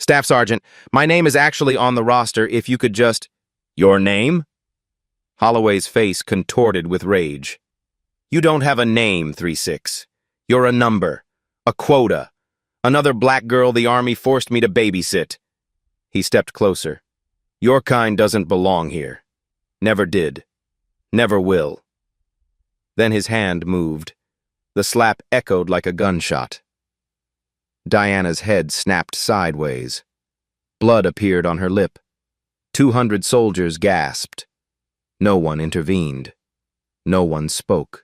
Staff Sergeant, my name is actually on the roster if you could just— Your name? Holloway's face contorted with rage. You don't have a name, 3-6. You're a number. A quota. Another black girl the Army forced me to babysit. He stepped closer. Your kind doesn't belong here. Never did. Never will. Then his hand moved. The slap echoed like a gunshot. Diana's head snapped sideways. Blood appeared on her lip. 200 soldiers gasped. No one intervened. No one spoke.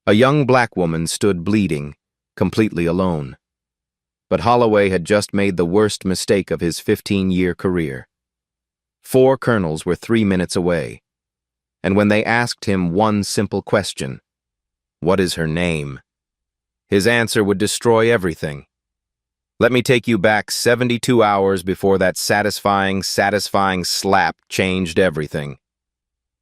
A young black woman stood bleeding, completely alone. But Holloway had just made the worst mistake of his 15-year career. 4 colonels were 3 minutes away. And when they asked him one simple question, "What is her name?" his answer would destroy everything. Let me take you back 72 hours before that satisfying slap changed everything.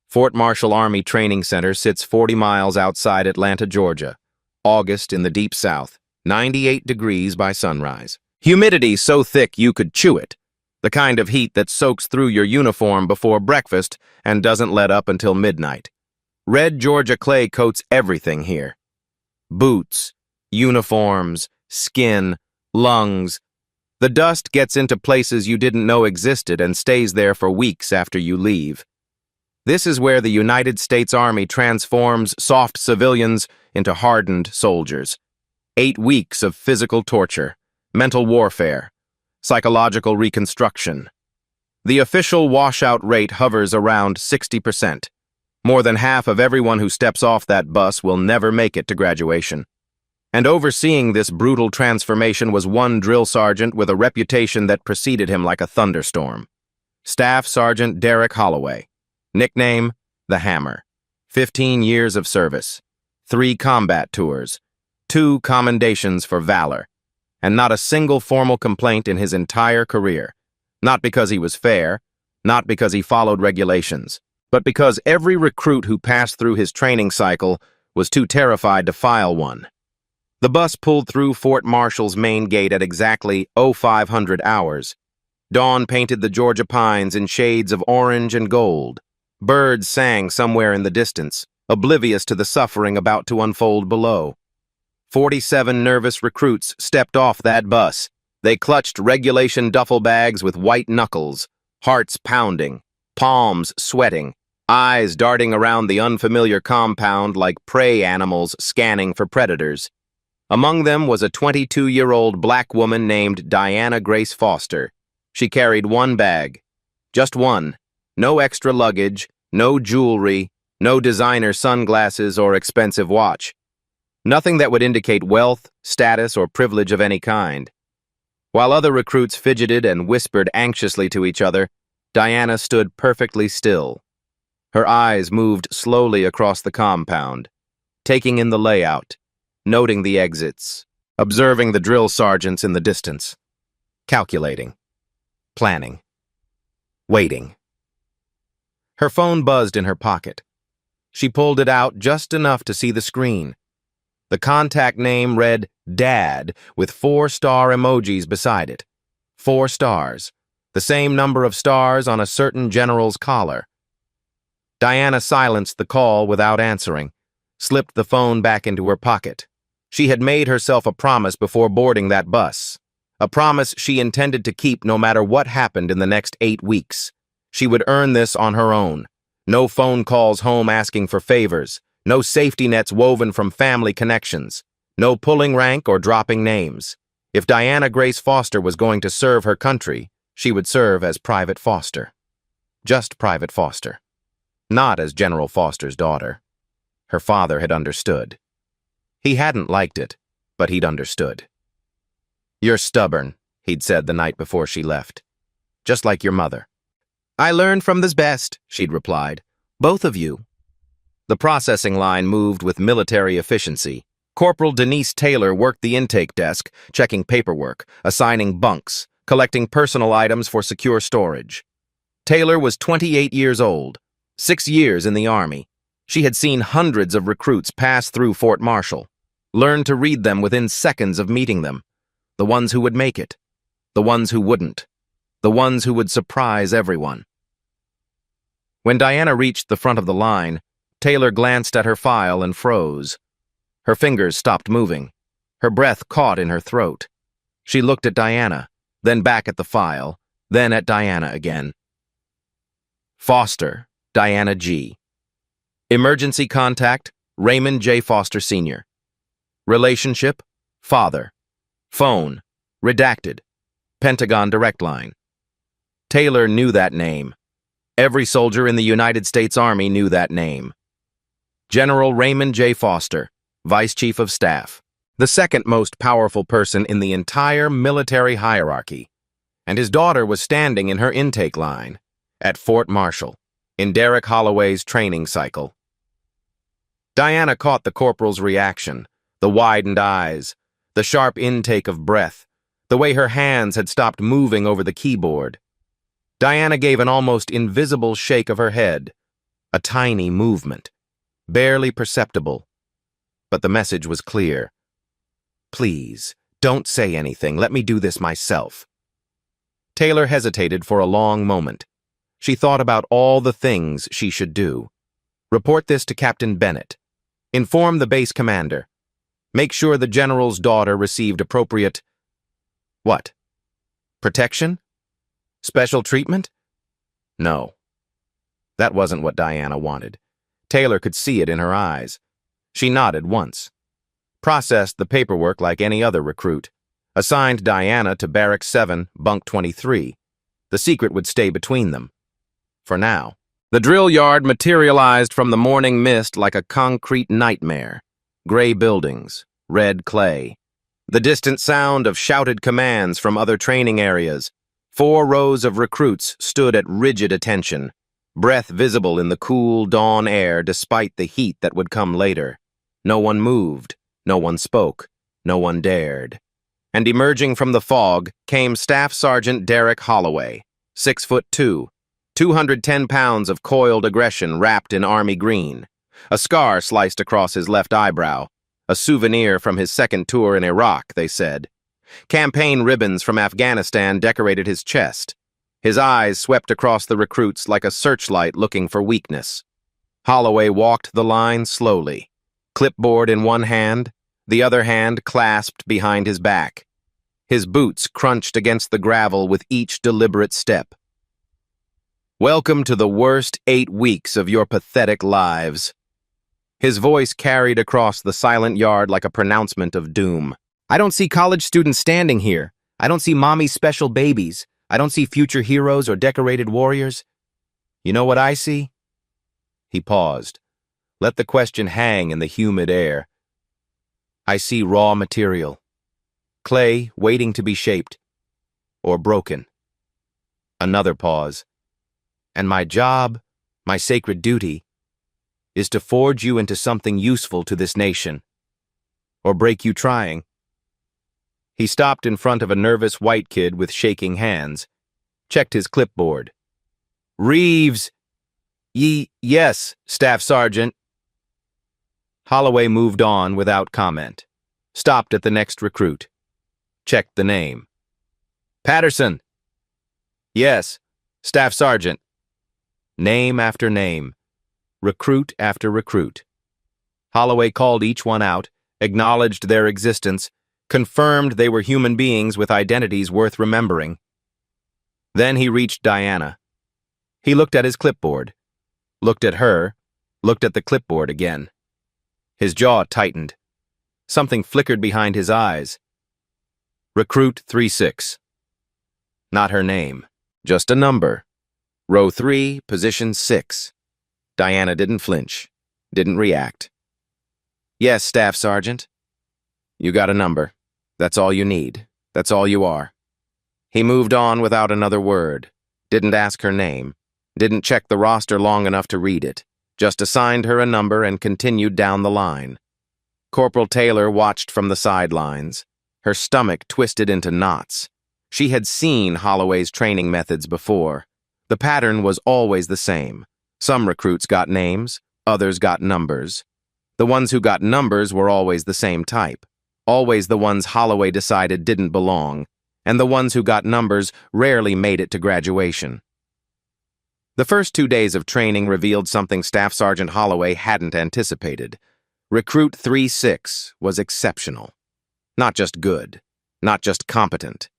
Fort Marshall Army Training Center sits 40 miles outside Atlanta, Georgia. August in the deep south, 98 degrees by sunrise. Humidity so thick you could chew it. The kind of heat that soaks through your uniform before breakfast and doesn't let up until midnight. Red Georgia clay coats everything here. Boots, uniforms, skin, lungs. The dust gets into places you didn't know existed and stays there for weeks after you leave. This is where the United States Army transforms soft civilians into hardened soldiers. 8 weeks of physical torture, mental warfare, psychological reconstruction. The official washout rate hovers around 60%. More than half of everyone who steps off that bus will never make it to graduation. And overseeing this brutal transformation was one drill sergeant with a reputation that preceded him like a thunderstorm. Staff Sergeant Derek Holloway. Nickname, The Hammer. 15 years of service. 3 combat tours. 2 commendations for valor. And not a single formal complaint in his entire career. Not because he was fair, not because he followed regulations, but because every recruit who passed through his training cycle was too terrified to file one. The bus pulled through Fort Marshall's main gate at exactly 0500 hours. Dawn painted the Georgia pines in shades of orange and gold. Birds sang somewhere in the distance, oblivious to the suffering about to unfold below. 47 nervous recruits stepped off that bus. They clutched regulation duffel bags with white knuckles, hearts pounding, palms sweating, eyes darting around the unfamiliar compound like prey animals scanning for predators. Among them was a 22-year-old black woman named Diana Grace Foster. She carried 1 bag. Just one. No extra luggage, no jewelry, no designer sunglasses or expensive watch. Nothing that would indicate wealth, status, or privilege of any kind. While other recruits fidgeted and whispered anxiously to each other, Diana stood perfectly still. Her eyes moved slowly across the compound, taking in the layout, noting the exits, observing the drill sergeants in the distance, calculating, planning, waiting. Her phone buzzed in her pocket. She pulled it out just enough to see the screen. The contact name read Dad with 4-star emojis beside it. 4 stars, the same number of stars on a certain general's collar. Diana silenced the call without answering, slipped the phone back into her pocket. She had made herself a promise before boarding that bus, a promise she intended to keep no matter what happened in the next 8 weeks. She would earn this on her own. No phone calls home asking for favors, no safety nets woven from family connections, no pulling rank or dropping names. If Diana Grace Foster was going to serve her country, she would serve as Private Foster. Just Private Foster. Not as General Foster's daughter. Her father had understood. He hadn't liked it, but he'd understood. "You're stubborn," he'd said the night before she left. "Just like your mother." "I learned from this best," she'd replied. "Both of you." The processing line moved with military efficiency. Corporal Denise Taylor worked the intake desk, checking paperwork, assigning bunks, collecting personal items for secure storage. Taylor was 28 years old, 6 years in the Army. She had seen hundreds of recruits pass through Fort Marshall, learned to read them within seconds of meeting them, the ones who would make it. The ones who wouldn't. The ones who would surprise everyone. When Diana reached the front of the line, Taylor glanced at her file and froze. Her fingers stopped moving. Her breath caught in her throat. She looked at Diana, then back at the file, then at Diana again. Foster, Diana G. Emergency contact, Raymond J. Foster Sr. Relationship, father. Phone, redacted. Pentagon direct line. Taylor knew that name. Every soldier in the United States Army knew that name. General Raymond J. Foster, Vice Chief of Staff, the second most powerful person in the entire military hierarchy. And his daughter was standing in her intake line at Fort Marshall, in Derek Holloway's training cycle. Diana caught the corporal's reaction, the widened eyes, the sharp intake of breath, the way her hands had stopped moving over the keyboard. Diana gave an almost invisible shake of her head, a tiny movement, barely perceptible. But the message was clear. Please, don't say anything. Let me do this myself. Taylor hesitated for a long moment. She thought about all the things she should do. Report this to Captain Bennett. Inform the base commander. Make sure the general's daughter received appropriate... What? Protection? Special treatment? No. That wasn't what Diana wanted. Taylor could see it in her eyes. She nodded once. Processed the paperwork like any other recruit. Assigned Diana to Barrack 7, Bunk 23. The secret would stay between them. For now. The drill yard materialized from the morning mist like a concrete nightmare. Gray buildings, red clay. The distant sound of shouted commands from other training areas. 4 rows of recruits stood at rigid attention, breath visible in the cool dawn air despite the heat that would come later. No one moved, no one spoke, no one dared. And emerging from the fog came Staff Sergeant Derek Holloway, 6'2", 210 pounds of coiled aggression wrapped in army green, a scar sliced across his left eyebrow, a souvenir from his second tour in Iraq, they said. Campaign ribbons from Afghanistan decorated his chest. His eyes swept across the recruits like a searchlight looking for weakness. Holloway walked the line slowly, clipboard in one hand, the other hand clasped behind his back. His boots crunched against the gravel with each deliberate step. Welcome to the worst 8 weeks of your pathetic lives. His voice carried across the silent yard like a pronouncement of doom. I don't see college students standing here. I don't see mommy's special babies. I don't see future heroes or decorated warriors. You know what I see? He paused. Let the question hang in the humid air. I see raw material. Clay waiting to be shaped. Or broken. Another pause. And my job, my sacred duty, is to forge you into something useful to this nation. Or break you trying. He stopped in front of a nervous white kid with shaking hands. Checked his clipboard. Reeves! Yes, Staff Sergeant. Holloway moved on without comment. Stopped at the next recruit. Checked the name. Patterson! Yes, Staff Sergeant. Name after name. Recruit after recruit. Holloway called each one out, acknowledged their existence, confirmed they were human beings with identities worth remembering. Then he reached Diana. He looked at his clipboard, looked at her, looked at the clipboard again. His jaw tightened. Something flickered behind his eyes. Recruit 36. Not her name, just a number. Row 3, position 6. Diana didn't flinch, didn't react. Yes, Staff Sergeant. You got a number. That's all you need. That's all you are. He moved on without another word. Didn't ask her name. Didn't check the roster long enough to read it. Just assigned her a number and continued down the line. Corporal Taylor watched from the sidelines. Her stomach twisted into knots. She had seen Holloway's training methods before. The pattern was always the same. Some recruits got names, others got numbers. The ones who got numbers were always the same type. Always the ones Holloway decided didn't belong. and the ones who got numbers rarely made it to graduation. The first 2 days of training revealed something Staff Sergeant Holloway hadn't anticipated. Recruit 3-6 was exceptional. Not just good, not just competent.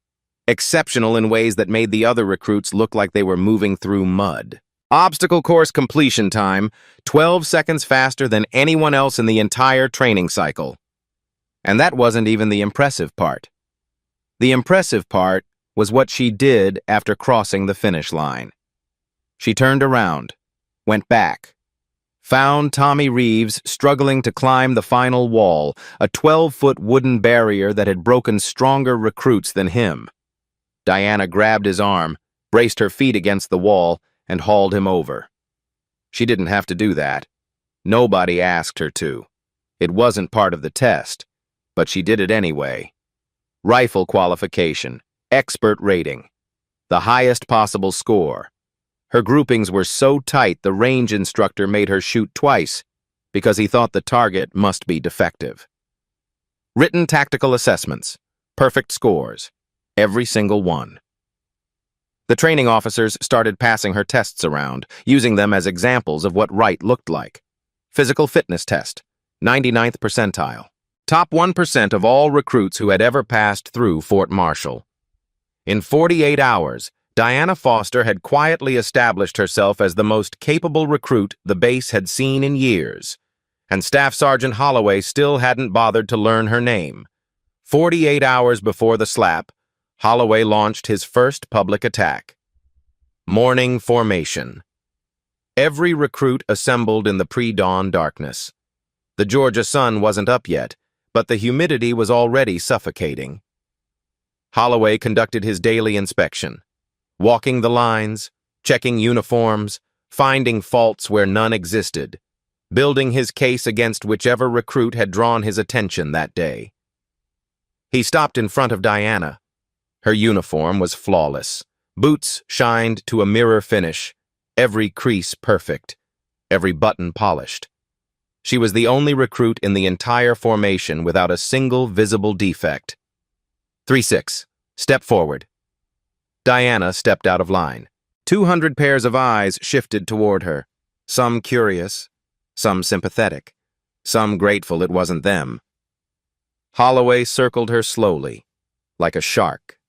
Exceptional in ways that made the other recruits look like they were moving through mud. Obstacle course completion time, 12 seconds faster than anyone else in the entire training cycle. And that wasn't even the impressive part. The impressive part was what she did after crossing the finish line. She turned around, went back, found Tommy Reeves struggling to climb the final wall, a 12-foot wooden barrier that had broken stronger recruits than him. Diana grabbed his arm, braced her feet against the wall, and hauled him over. She didn't have to do that. Nobody asked her to. It wasn't part of the test, but she did it anyway. Rifle qualification, expert rating, the highest possible score. Her groupings were so tight the range instructor made her shoot twice because he thought the target must be defective. Written tactical assessments, perfect scores, every single one. The training officers started passing her tests around, using them as examples of what right looked like. Physical fitness test, 99th percentile. Top 1% of all recruits who had ever passed through Fort Marshall. In 48 hours, Diana Foster had quietly established herself as the most capable recruit the base had seen in years, and Staff Sergeant Holloway still hadn't bothered to learn her name. 48 hours before the slap, Holloway launched his first public attack. Morning formation. Every recruit assembled in the pre-dawn darkness. The Georgia sun wasn't up yet, but the humidity was already suffocating. Holloway conducted his daily inspection, walking the lines, checking uniforms, finding faults where none existed, building his case against whichever recruit had drawn his attention that day. He stopped in front of Diana. Her uniform was flawless. Boots shined to a mirror finish, every crease perfect, every button polished. She was the only recruit in the entire formation without a single visible defect. 3-6, step forward. Diana stepped out of line. 200 pairs of eyes shifted toward her, some curious, some sympathetic, some grateful it wasn't them. Holloway circled her slowly, like a shark.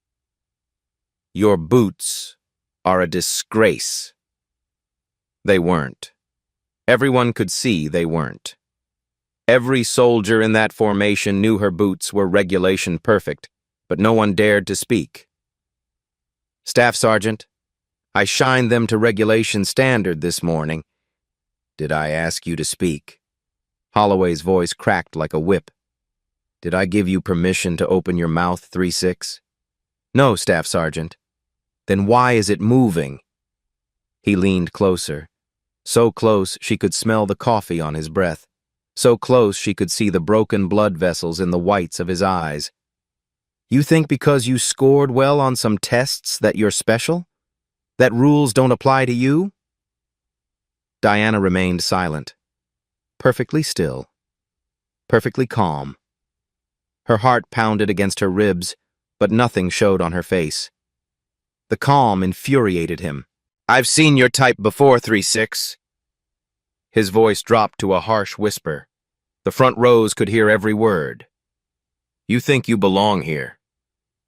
Your boots are a disgrace. They weren't. Everyone could see they weren't. Every soldier in that formation knew her boots were regulation perfect, but no one dared to speak. Staff Sergeant, I shined them to regulation standard this morning. Did I ask you to speak? Holloway's voice cracked like a whip. Did I give you permission to open your mouth, 3-6? No, Staff Sergeant. Then why is it moving? He leaned closer. So close she could smell the coffee on his breath. So close she could see the broken blood vessels in the whites of his eyes. You think because you scored well on some tests that you're special? That rules don't apply to you? Diana remained silent, perfectly still, perfectly calm. Her heart pounded against her ribs, but nothing showed on her face. The calm infuriated him. I've seen your type before, 3-6. His voice dropped to a harsh whisper. The front rows could hear every word. You think you belong here.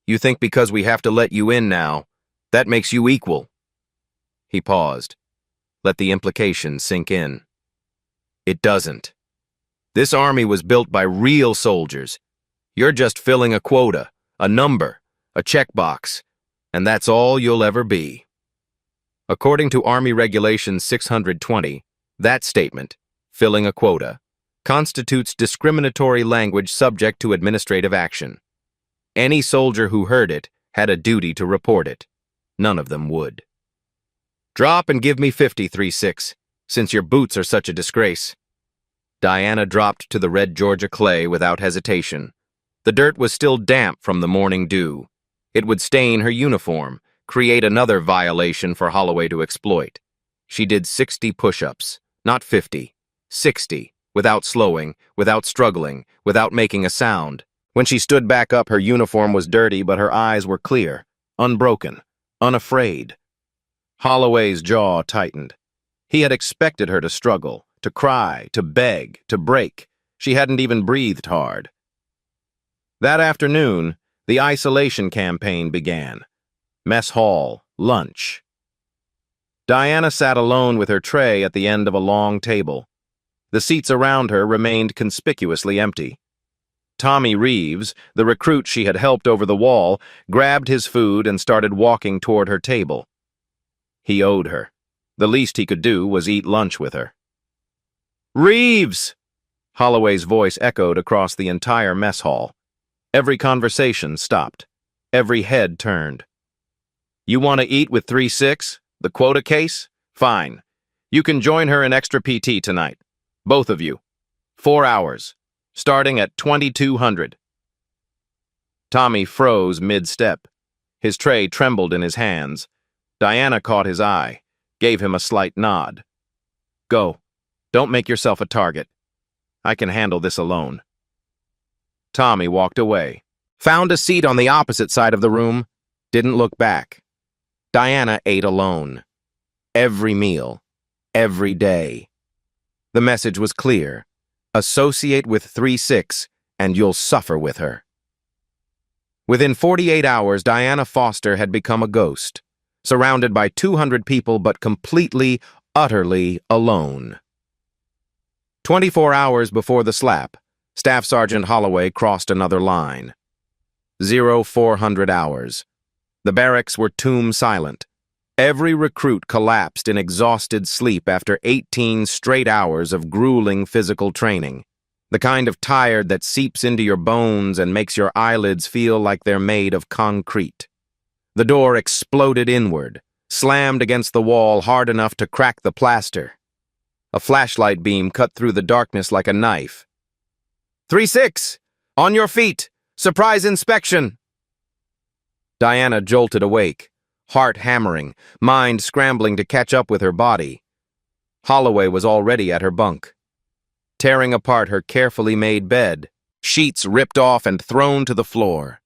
You think because we have to let you in now, that makes you equal. He paused. Let the implication sink in. It doesn't. This army was built by real soldiers. You're just filling a quota, a number, a checkbox, and that's all you'll ever be. According to Army Regulation 620, that statement, filling a quota, constitutes discriminatory language subject to administrative action. Any soldier who heard it had a duty to report it. None of them would. Drop and give me 50-3-6, since your boots are such a disgrace. Diana dropped to the red Georgia clay without hesitation. The dirt was still damp from the morning dew. It would stain her uniform, create another violation for Holloway to exploit. She did 60 push-ups, not 50, 60, without slowing, without struggling, without making a sound, When she stood back up, her uniform was dirty, but her eyes were clear, unbroken, unafraid. Holloway's jaw tightened. He had expected her to struggle, to cry, to beg, to break. She hadn't even breathed hard. That afternoon, the isolation campaign began. Mess hall, lunch. Diana sat alone with her tray at the end of a long table. The seats around her remained conspicuously empty. Tommy Reeves, the recruit she had helped over the wall, grabbed his food and started walking toward her table. He owed her. The least he could do was eat lunch with her. "Reeves!" Holloway's voice echoed across the entire mess hall. Every conversation stopped. Every head turned. "You want to eat with 3-6? The quota case? Fine. You can join her in extra PT tonight. Both of you. 4 hours. Starting at 2200. Tommy froze mid-step. His tray trembled in his hands. Diana caught his eye, gave him a slight nod. "Go. Don't make yourself a target. I can handle this alone." Tommy walked away, found a seat on the opposite side of the room, didn't look back. Diana ate alone. Every meal. Every day. The message was clear. Associate with 3-6, and you'll suffer with her. Within 48 hours, Diana Foster had become a ghost, surrounded by 200 people but completely, utterly alone. 24 hours before the slap, Staff Sergeant Holloway crossed another line. 0400 hours. The barracks were tomb silent. Every recruit collapsed in exhausted sleep after 18 straight hours of grueling physical training, the kind of tired that seeps into your bones and makes your eyelids feel like they're made of concrete. The door exploded inward, slammed against the wall hard enough to crack the plaster. A flashlight beam cut through the darkness like a knife. 3-6! On your feet! Surprise inspection! Diana jolted awake, heart hammering, mind scrambling to catch up with her body. Holloway was already at her bunk. Tearing apart her carefully made bed, sheets ripped off and thrown to the floor.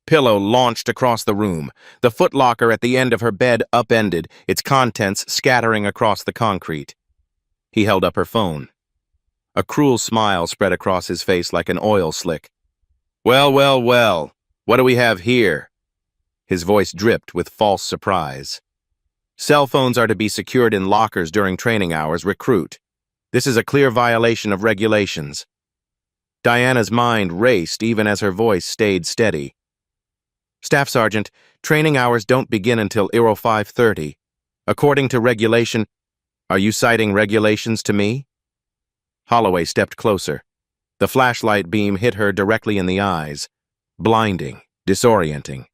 Pillow launched across the room, the footlocker at the end of her bed upended, its contents scattering across the concrete. He held up her phone. A cruel smile spread across his face like an oil slick. "Well, well, well, what do we have here?" His voice dripped with false surprise. "Cell phones are to be secured in lockers during training hours. Recruit. This is a clear violation of regulations." Diana's mind raced even as her voice stayed steady. "Staff Sergeant, training hours don't begin until 0530. According to regulation..." "Are you citing regulations to me?" Holloway stepped closer. The flashlight beam hit her directly in the eyes. Blinding, disorienting.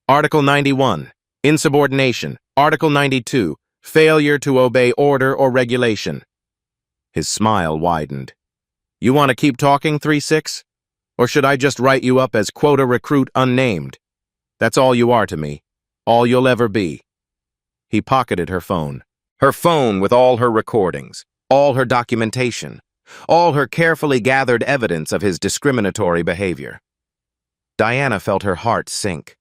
Article 91, insubordination. Article 92, failure to obey order or regulation. His smile widened. "You want to keep talking, 3-6? Or should I just write you up as quota recruit unnamed? That's all you are to me. All you'll ever be." He pocketed her phone. Her phone with all her recordings, all her documentation, all her carefully gathered evidence of his discriminatory behavior. Diana felt her heart sink.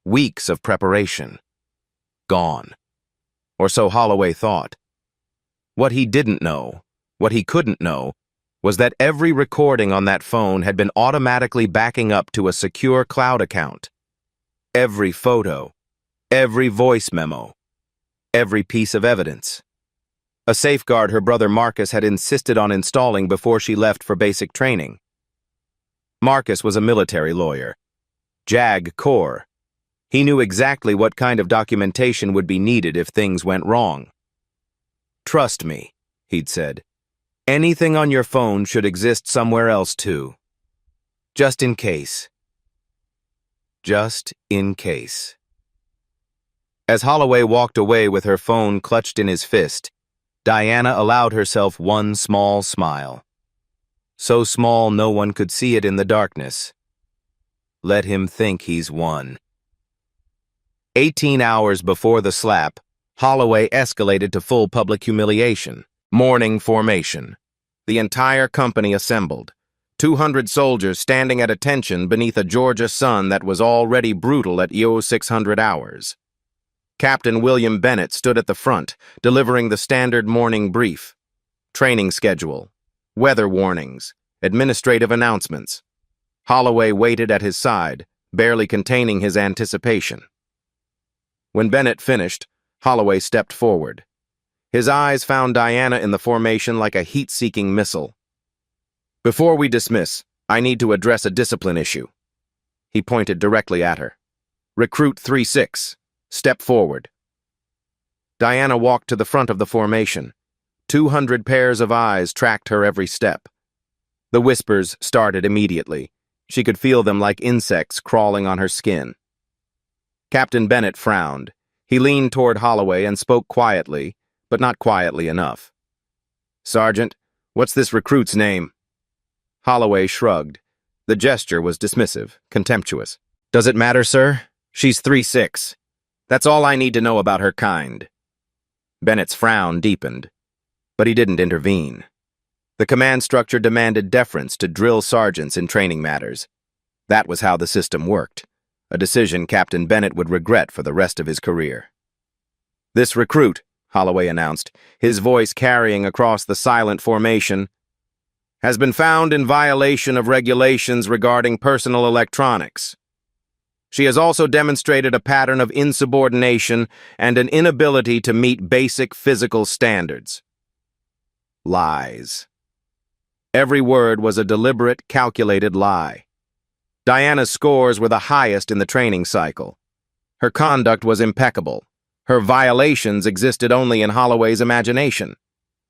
Weeks of preparation. Gone. Or so Holloway thought. What he didn't know, what he couldn't know, was that every recording on that phone had been automatically backing up to a secure cloud account. Every photo, every voice memo, every piece of evidence. A safeguard her brother Marcus had insisted on installing before she left for basic training. Marcus was a military lawyer. JAG Corps. He knew exactly what kind of documentation would be needed if things went wrong. "Trust me," he'd said. "Anything on your phone should exist somewhere else too. Just in case." Just in case. As Holloway walked away with her phone clutched in his fist, Diana allowed herself one small smile. So small no one could see it in the darkness. Let him think he's won. 18 hours before the slap, Holloway escalated to full public humiliation. Morning formation. The entire company assembled. 200 soldiers standing at attention beneath a Georgia sun that was already brutal at 600 hours. Captain William Bennett stood at the front, delivering the standard morning brief. Training schedule, weather warnings, administrative announcements. Holloway waited at his side, barely containing his anticipation. When Bennett finished, Holloway stepped forward. His eyes found Diana in the formation like a heat-seeking missile. "Before we dismiss, I need to address a discipline issue." He pointed directly at her. "Recruit 3-6, step forward." Diana walked to the front of the formation. 200 pairs of eyes tracked her every step. The whispers started immediately. She could feel them like insects crawling on her skin. Captain Bennett frowned. He leaned toward Holloway and spoke quietly, but not quietly enough. "Sergeant, what's this recruit's name?" Holloway shrugged. The gesture was dismissive, contemptuous. "Does it matter, sir? She's 3-6. That's all I need to know about her kind." Bennett's frown deepened, but he didn't intervene. The command structure demanded deference to drill sergeants in training matters. That was how the system worked, a decision Captain Bennett would regret for the rest of his career. "This recruit," Holloway announced, his voice carrying across the silent formation, "has been found in violation of regulations regarding personal electronics. She has also demonstrated a pattern of insubordination and an inability to meet basic physical standards." Lies. Every word was a deliberate, calculated lie. Diana's scores were the highest in the training cycle. Her conduct was impeccable. Her violations existed only in Holloway's imagination.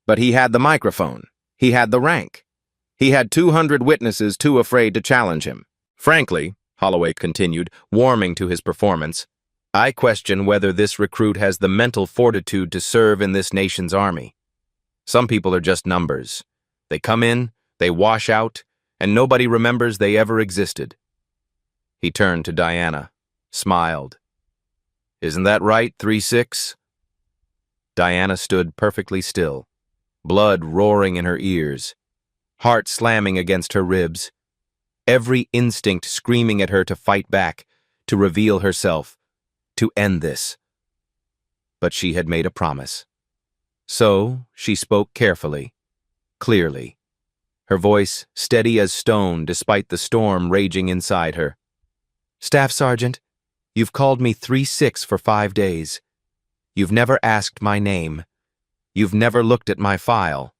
But he had the microphone. He had the rank. He had 200 witnesses too afraid to challenge him. "Frankly," Holloway continued, warming to his performance, "I question whether this recruit has the mental fortitude to serve in this nation's army. Some people are just numbers. They come in, they wash out, and nobody remembers they ever existed." He turned to Diana, smiled. "Isn't that right, 3-6? Diana stood perfectly still, blood roaring in her ears, heart slamming against her ribs, every instinct screaming at her to fight back, to reveal herself, to end this. But she had made a promise. So she spoke carefully, clearly, her voice steady as stone despite the storm raging inside her. "Staff Sergeant, you've called me 3-6 for 5 days. You've never asked my name. You've never looked at my file."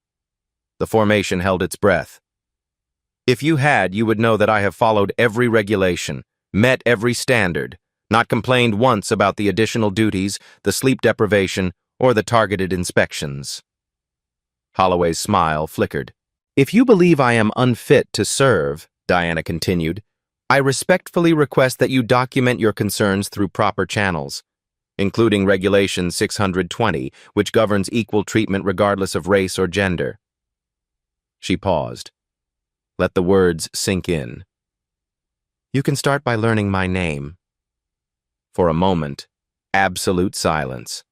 The formation held its breath. "If you had, you would know that I have followed every regulation, met every standard, not complained once about the additional duties, the sleep deprivation, or the targeted inspections." Holloway's smile flickered. "If you believe I am unfit to serve," Diana continued, "I respectfully request that you document your concerns through proper channels, including Regulation 620, which governs equal treatment regardless of race or gender." She paused. Let the words sink in. "You can start by learning my name." For a moment, absolute silence.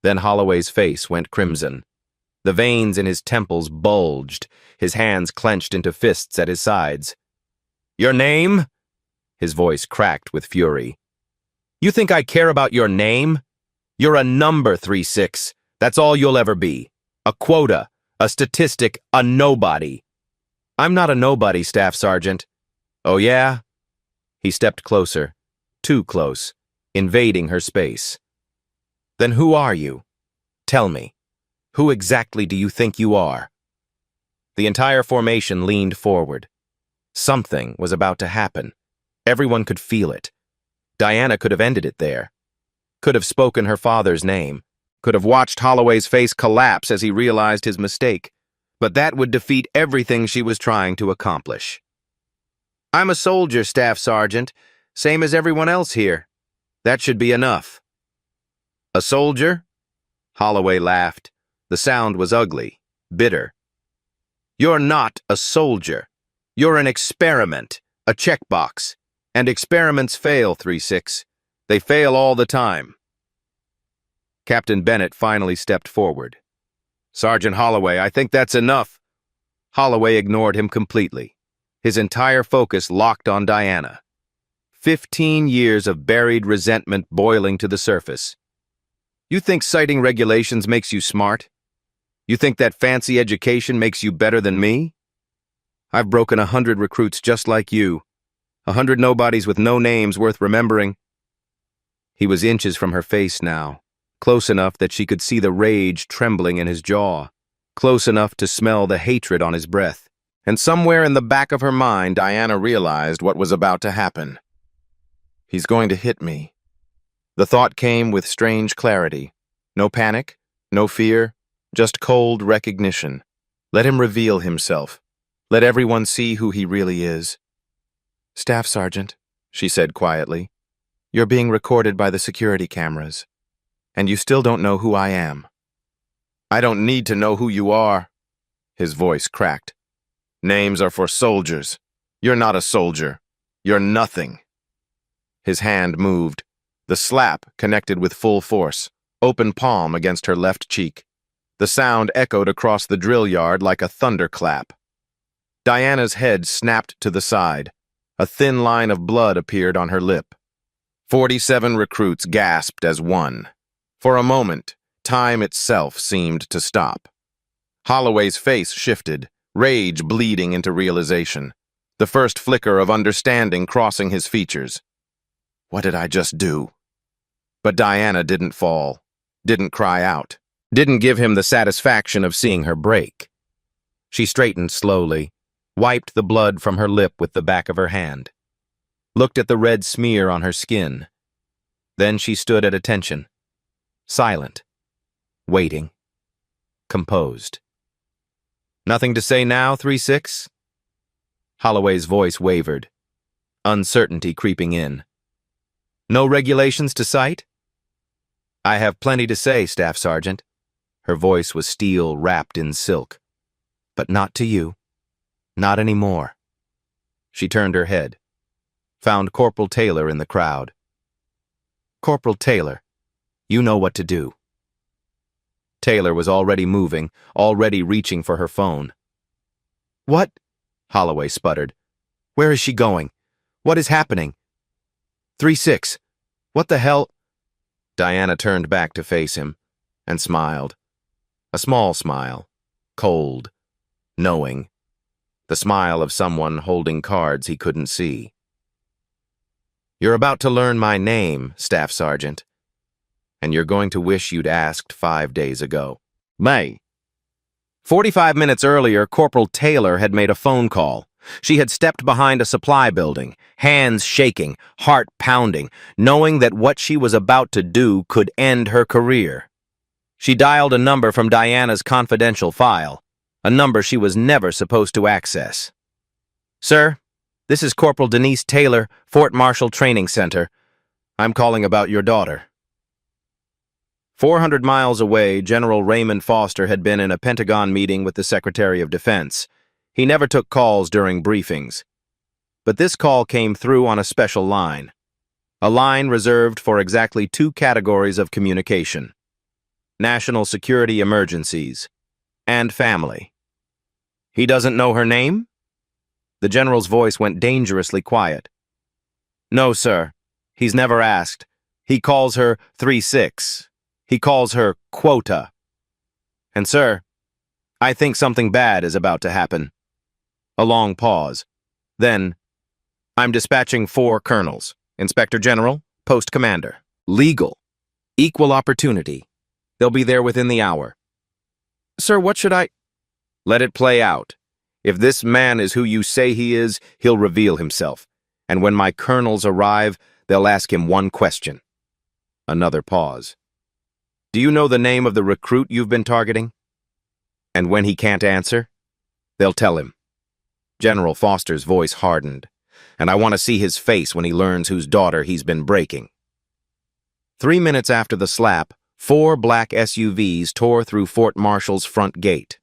Then Holloway's face went crimson. The veins in his temples bulged, his hands clenched into fists at his sides. "Your name?" His voice cracked with fury. "You think I care about your name? You're a number, 3-6. That's all you'll ever be. A quota, a statistic, a nobody." "I'm not a nobody, Staff Sergeant." "Oh yeah?" He stepped closer, too close, invading her space. "Then who are you? Tell me. Who exactly do you think you are?" The entire formation leaned forward. Something was about to happen. Everyone could feel it. Diana could have ended it there. Could have spoken her father's name. Could have watched Holloway's face collapse as he realized his mistake. But that would defeat everything she was trying to accomplish. "I'm a soldier, Staff Sergeant, same as everyone else here. That should be enough." "A soldier?" Holloway laughed. The sound was ugly, bitter. "You're not a soldier. You're an experiment, a checkbox. And experiments fail, 3-6. They fail all the time." Captain Bennett finally stepped forward. "Sergeant Holloway, I think that's enough." Holloway ignored him completely. his entire focus locked on Diana. 15 years of buried resentment boiling to the surface. You think citing regulations makes you smart? You think that fancy education makes you better than me? I've broken 100 recruits just like you. 100 nobodies with no names worth remembering. He was inches from her face now, close enough that she could see the rage trembling in his jaw, close enough to smell the hatred on his breath. And somewhere in the back of her mind, Diana realized what was about to happen. He's going to hit me. The thought came with strange clarity. No panic, no fear, just cold recognition. Let him reveal himself. Let everyone see who he really is. "Staff Sergeant," she said quietly, "you're being recorded by the security cameras, and you still don't know who I am." "I don't need to know who you are." His voice cracked. "Names are for soldiers. You're not a soldier. You're nothing." His hand moved. The slap connected with full force, open palm against her left cheek. The sound echoed across the drill yard like a thunderclap. Diana's head snapped to the side. A thin line of blood appeared on her lip. 47 recruits gasped as one. For a moment, time itself seemed to stop. Holloway's face shifted, rage bleeding into realization, the first flicker of understanding crossing his features. What did I just do? But Diana didn't fall, didn't cry out, didn't give him the satisfaction of seeing her break. She straightened slowly, wiped the blood from her lip with the back of her hand, looked at the red smear on her skin. Then she stood at attention, silent, waiting, composed. "Nothing to say now, 3-6? Holloway's voice wavered, uncertainty creeping in. "No regulations to cite?" "I have plenty to say, Staff Sergeant." Her voice was steel wrapped in silk. "But not to you. Not anymore." She turned her head, found Corporal Taylor in the crowd. "Corporal Taylor, you know what to do." Taylor was already moving, already reaching for her phone. "What?" Holloway sputtered. "Where is she going? What is happening?" 3-6. What the hell? Diana turned back to face him and smiled. A small smile, cold, knowing. The smile of someone holding cards he couldn't see. "You're about to learn my name, Staff Sergeant, and you're going to wish you'd asked 5 days ago." May. 45 minutes earlier, Corporal Taylor had made a phone call. She had stepped behind a supply building, hands shaking, heart pounding, knowing that what she was about to do could end her career. She dialed a number from Diana's confidential file, a number she was never supposed to access. "Sir, this is Corporal Denise Taylor, Fort Marshall Training Center. I'm calling about your daughter." 400 miles away, General Raymond Foster had been in a Pentagon meeting with the Secretary of Defense. He never took calls during briefings. But this call came through on a special line. A line reserved for exactly 2 categories of communication: national security emergencies and family. "He doesn't know her name?" The general's voice went dangerously quiet. "No, sir. He's never asked. He calls her 3-6. He calls her Quota. And, sir, I think something bad is about to happen." A long pause. Then, "I'm dispatching 4 colonels, Inspector General, Post Commander, legal, equal opportunity. They'll be there within the hour." "Sir, what should I—" "Let it play out. If this man is who you say he is, he'll reveal himself. And when my colonels arrive, they'll ask him one question." Another pause. "Do you know the name of the recruit you've been targeting?" And when he can't answer, they'll tell him. General Foster's voice hardened, and I want to see his face when he learns whose daughter he's been breaking. 3 minutes after the slap, 4 black SUVs tore through Fort Marshall's front gate.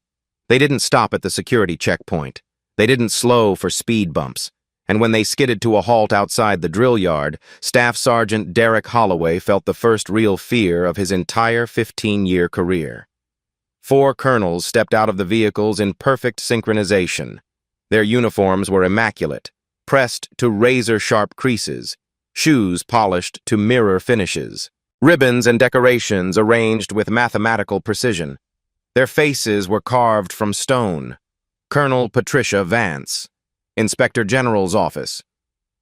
They didn't stop at the security checkpoint. They didn't slow for speed bumps. And when they skidded to a halt outside the drill yard, Staff Sergeant Derek Holloway felt the first real fear of his entire 15-year career. 4 colonels stepped out of the vehicles in perfect synchronization. Their uniforms were immaculate, pressed to razor-sharp creases, shoes polished to mirror finishes, ribbons and decorations arranged with mathematical precision. Their faces were carved from stone. Colonel Patricia Vance, Inspector General's office,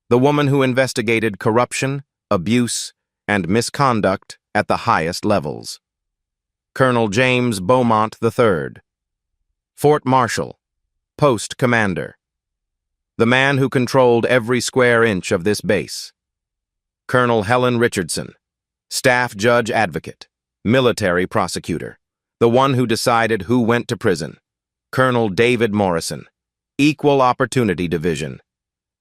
the woman who investigated corruption, abuse, and misconduct at the highest levels. Colonel James Beaumont III, Fort Marshal, Post Commander, the man who controlled every square inch of this base. Colonel Helen Richardson, Staff Judge Advocate, Military Prosecutor, the one who decided who went to prison. Colonel David Morrison, Equal Opportunity Division,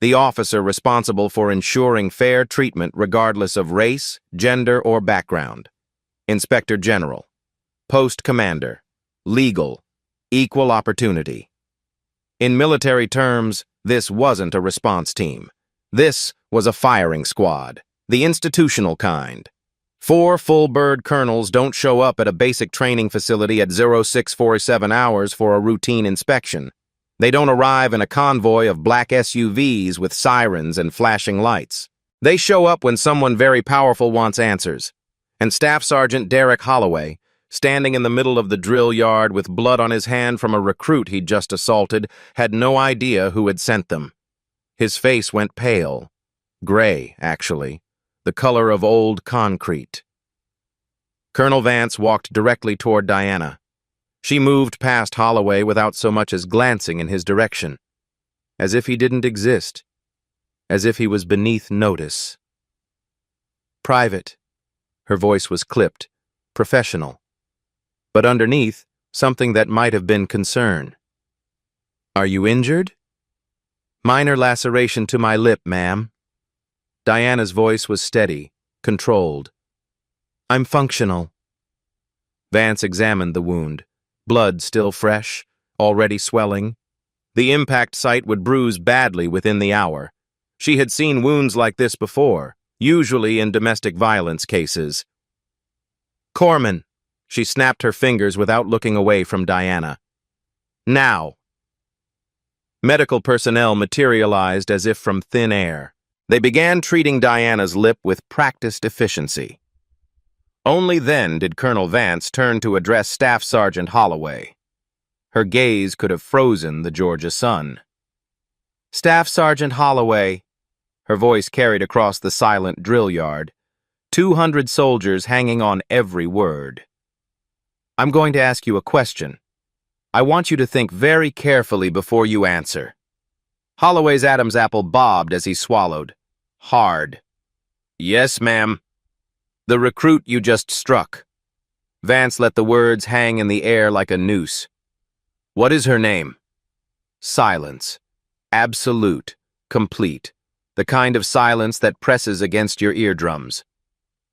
the officer responsible for ensuring fair treatment regardless of race, gender, or background. Inspector General, Post Commander, Legal, Equal Opportunity. In military terms, this wasn't a response team. This was a firing squad, the institutional kind. 4 full-bird colonels don't show up at a basic training facility at 0647 hours for a routine inspection. They don't arrive in a convoy of black SUVs with sirens and flashing lights. They show up when someone very powerful wants answers. And Staff Sergeant Derek Holloway, standing in the middle of the drill yard with blood on his hand from a recruit he'd just assaulted, had no idea who had sent them. His face went pale. Gray, actually. The color of old concrete. Colonel Vance walked directly toward Diana. She moved past Holloway without so much as glancing in his direction, as if he didn't exist, as if he was beneath notice. Private. Her voice was clipped, professional, but underneath, something that might have been concern. Are you injured? Minor laceration to my lip, ma'am. Diana's voice was steady, controlled. I'm functional. Vance examined the wound. Blood still fresh, already swelling. The impact site would bruise badly within the hour. She had seen wounds like this before, usually in domestic violence cases. Corpsman. She snapped her fingers without looking away from Diana. Now. Medical personnel materialized as if from thin air. They began treating Diana's lip with practiced efficiency. Only then did Colonel Vance turn to address Staff Sergeant Holloway. Her gaze could have frozen the Georgia sun. Staff Sergeant Holloway, her voice carried across the silent drill yard, 200 soldiers hanging on every word. I'm going to ask you a question. I want you to think very carefully before you answer. Holloway's Adam's apple bobbed as he swallowed. Hard. Yes, ma'am. The recruit you just struck. Vance let the words hang in the air like a noose. What is her name? Silence. Absolute. Complete. The kind of silence that presses against your eardrums.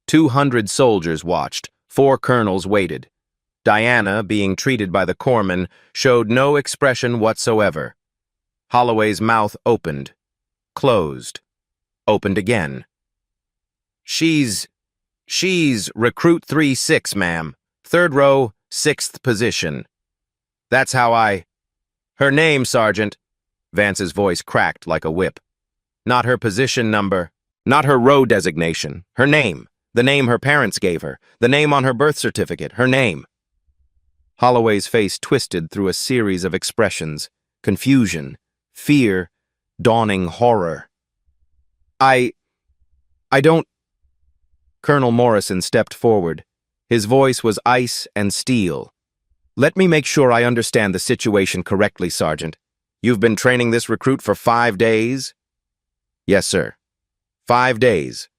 200 soldiers watched. 4 colonels waited. Diana, being treated by the corpsman, showed no expression whatsoever. Holloway's mouth opened, closed, opened again. She's recruit 3-6, ma'am. 3rd row, 6th position. That's how Her name, Sergeant. Vance's voice cracked like a whip. Not her position number, not her row designation. Her name, the name her parents gave her, the name on her birth certificate, her name. Holloway's face twisted through a series of expressions, confusion, fear, dawning horror. I don't... Colonel Morrison stepped forward. His voice was ice and steel. Let me make sure I understand the situation correctly, Sergeant. You've been training this recruit for 5 days? Yes, sir. 5 days.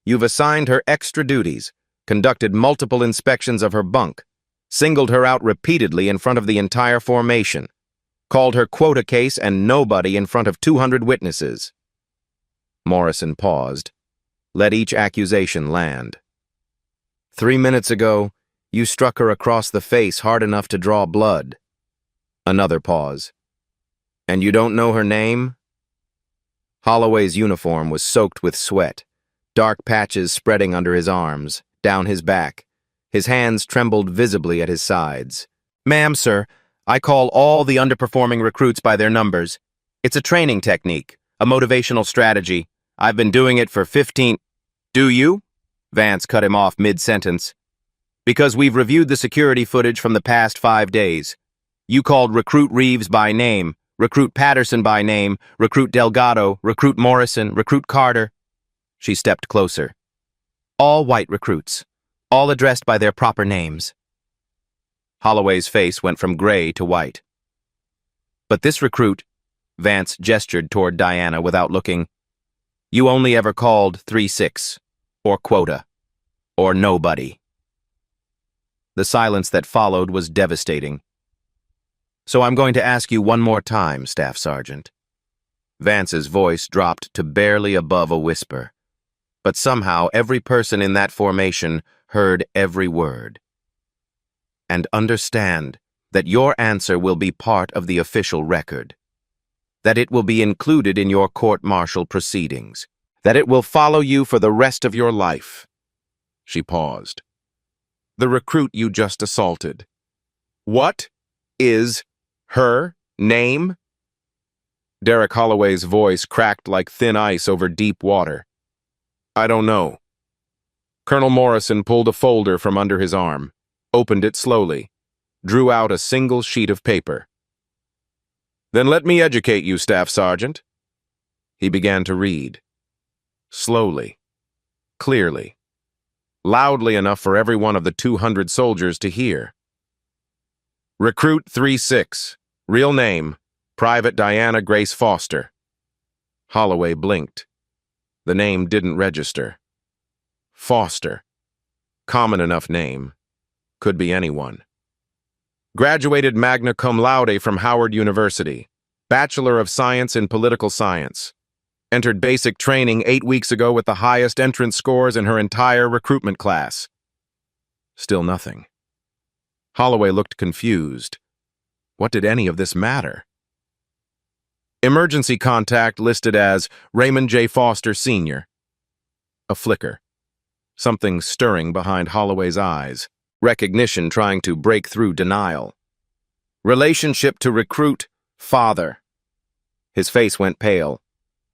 You've assigned her extra duties, conducted multiple inspections of her bunk, singled her out repeatedly in front of the entire formation, called her quota case and nobody in front of 200 witnesses. Morrison paused. Let each accusation land. 3 minutes ago, you struck her across the face hard enough to draw blood. Another pause. And you don't know her name? Holloway's uniform was soaked with sweat, dark patches spreading under his arms, down his back. His hands trembled visibly at his sides. Ma'am, sir, I call all the underperforming recruits by their numbers. It's a training technique, a motivational strategy. I've been doing it for 15... Do you? Vance cut him off mid-sentence. Because we've reviewed the security footage from the past 5 days. You called Recruit Reeves by name, Recruit Patterson by name, Recruit Delgado, Recruit Morrison, Recruit Carter. She stepped closer. All white recruits, all addressed by their proper names. Holloway's face went from gray to white. But this recruit, Vance gestured toward Diana without looking, you only ever called 3-6, or quota, or nobody. The silence that followed was devastating. So I'm going to ask you one more time, Staff Sergeant. Vance's voice dropped to barely above a whisper. But somehow every person in that formation heard every word. And understand that your answer will be part of the official record. That it will be included in your court-martial proceedings. That it will follow you for the rest of your life. She paused. The recruit you just assaulted. What is her name? Derek Holloway's voice cracked like thin ice over deep water. I don't know. Colonel Morrison pulled a folder from under his arm, opened it slowly, drew out a single sheet of paper. Then let me educate you, Staff Sergeant. He began to read. Slowly, clearly, loudly enough for every one of the 200 soldiers to hear. Recruit 3-6, real name, Private Diana Grace Foster. Holloway blinked. The name didn't register. Foster. Common enough name. Could be anyone. Graduated magna cum laude from Howard University. Bachelor of Science in Political Science. Entered basic training 8 weeks ago with the highest entrance scores in her entire recruitment class. Still nothing. Holloway looked confused. What did any of this matter? Emergency contact listed as Raymond J. Foster, Sr. A flicker. Something stirring behind Holloway's eyes. Recognition trying to break through denial. Relationship to recruit, father. His face went pale.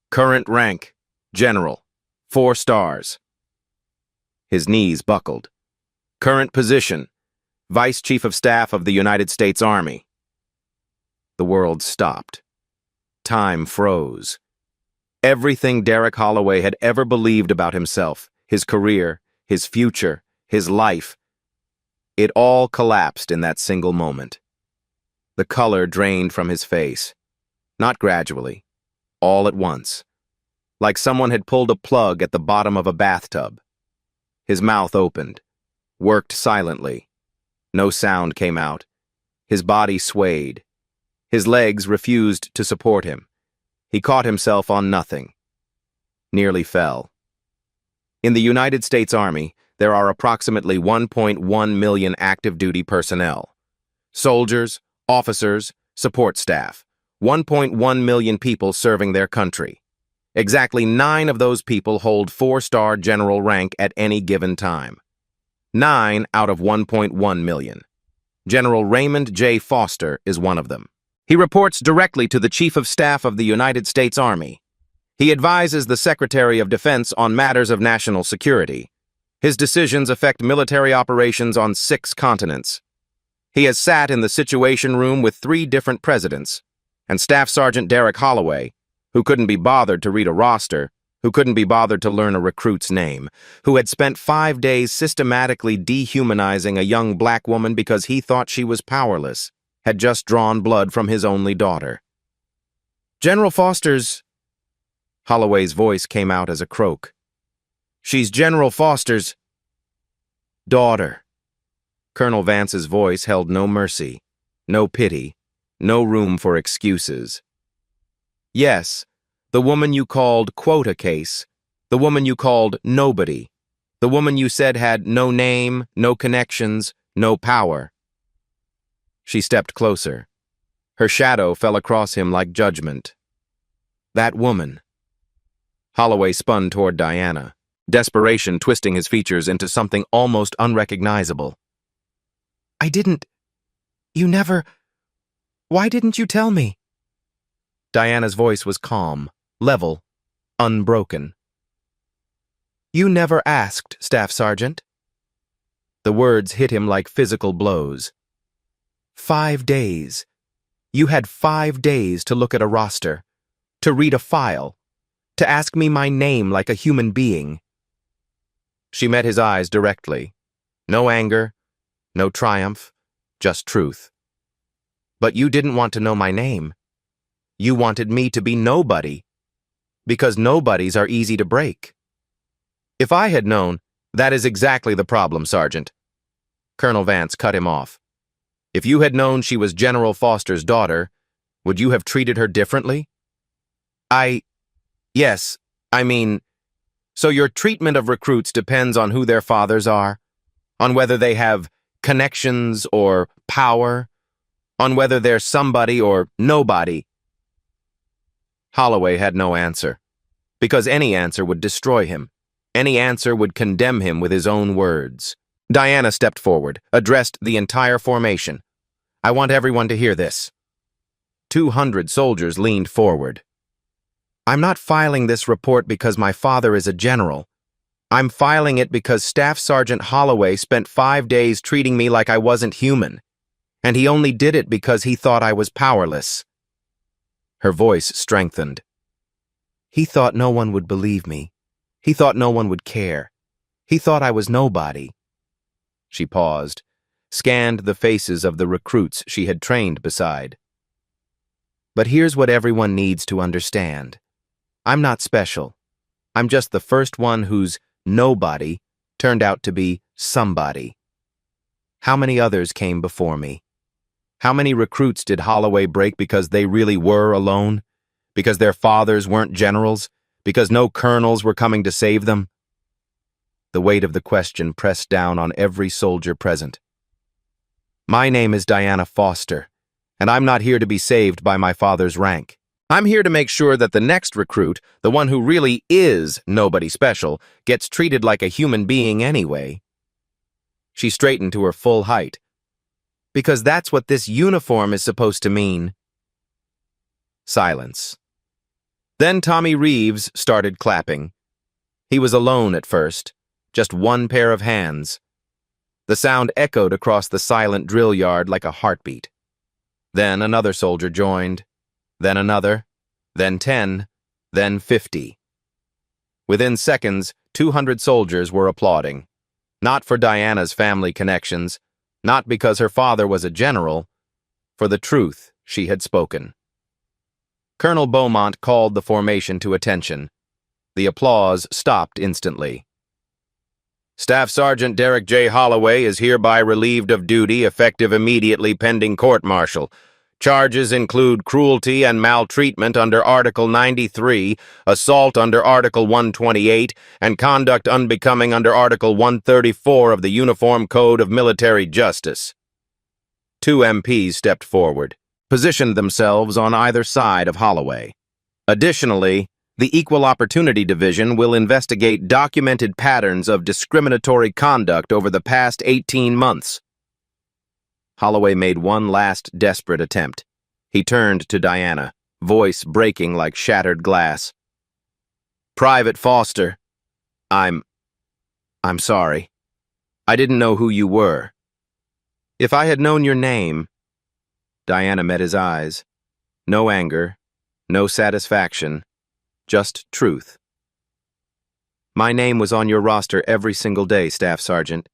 Current rank, General, 4 stars. His knees buckled. Current position, Vice Chief of Staff of the United States Army. The world stopped. Time froze. Everything Derek Holloway had ever believed about himself, his career, his future, his life, it all collapsed in that single moment. The color drained from his face. Not gradually. All at once, like someone had pulled a plug at the bottom of a bathtub. His mouth opened, worked silently. No sound came out. His body swayed. His legs refused to support him. He caught himself on nothing. Nearly fell. In the United States Army, there are approximately 1.1 million active duty personnel. Soldiers, officers, support staff. 1.1 million people serving their country. Exactly 9 of those people hold 4-star general rank at any given time. 9 out of 1.1 million. General Raymond J. Foster is one of them. He reports directly to the Chief of Staff of the United States Army. He advises the Secretary of Defense on matters of national security. His decisions affect military operations on 6 continents. He has sat in the Situation Room with 3 different presidents, and Staff Sergeant Derek Holloway, who couldn't be bothered to read a roster, who couldn't be bothered to learn a recruit's name, who had spent 5 days systematically dehumanizing a young black woman because he thought she was powerless, had just drawn blood from his only daughter. General Foster's... Holloway's voice came out as a croak. She's General Foster's... daughter. Colonel Vance's voice held no mercy, no pity, no room for excuses. Yes, the woman you called quota case, the woman you called nobody, the woman you said had no name, no connections, no power. She stepped closer. Her shadow fell across him like judgment. That woman. Holloway spun toward Diana, desperation twisting his features into something almost unrecognizable. You never... Why didn't you tell me? Diana's voice was calm, level, unbroken. "You never asked, Staff Sergeant." The words hit him like physical blows. 5 days. You had 5 days to look at a roster, to read a file, to ask me my name like a human being. She met his eyes directly. No anger, no triumph, just truth. But you didn't want to know my name. You wanted me to be nobody, because nobodies are easy to break. If I had known, that is exactly the problem, Sergeant. Colonel Vance cut him off. If you had known she was General Foster's daughter, would you have treated her differently? Yes, I mean, so your treatment of recruits depends on who their fathers are, on whether they have connections or power, on whether they're somebody or nobody. Holloway had no answer, because any answer would destroy him. Any answer would condemn him with his own words. Diana stepped forward, addressed the entire formation. "I want everyone to hear this." 200 soldiers leaned forward. "I'm not filing this report because my father is a general. I'm filing it because Staff Sergeant Holloway spent 5 days treating me like I wasn't human, and he only did it because he thought I was powerless." Her voice strengthened. "He thought no one would believe me. He thought no one would care. He thought I was nobody." She paused, scanned the faces of the recruits she had trained beside. "But here's what everyone needs to understand. I'm not special. I'm just the first one whose nobody turned out to be somebody. How many others came before me? How many recruits did Holloway break because they really were alone? Because their fathers weren't generals? Because no colonels were coming to save them?" The weight of the question pressed down on every soldier present. "My name is Diana Foster, and I'm not here to be saved by my father's rank. I'm here to make sure that the next recruit, the one who really is nobody special, gets treated like a human being anyway." She straightened to her full height. "Because that's what this uniform is supposed to mean." Silence. Then Tommy Reeves started clapping. He was alone at first, just one pair of hands. The sound echoed across the silent drill yard like a heartbeat. Then another soldier joined, then another, then 10, then 50. Within seconds, 200 soldiers were applauding. Not for Diana's family connections, not because her father was a general, for the truth she had spoken. Colonel Beaumont called the formation to attention. The applause stopped instantly. "Staff Sergeant Derek J. Holloway is hereby relieved of duty effective immediately pending court-martial. Charges include cruelty and maltreatment under Article 93, assault under Article 128, and conduct unbecoming under Article 134 of the Uniform Code of Military Justice." 2 MPs stepped forward, positioned themselves on either side of Holloway. Additionally, the Equal Opportunity Division will investigate documented patterns of discriminatory conduct over the past 18 months. Holloway made one last desperate attempt. He turned to Diana, voice breaking like shattered glass. "Private Foster, I'm sorry. I didn't know who you were. If I had known your name..." Diana met his eyes. No anger, no satisfaction, just truth. "My name was on your roster every single day, Staff Sergeant.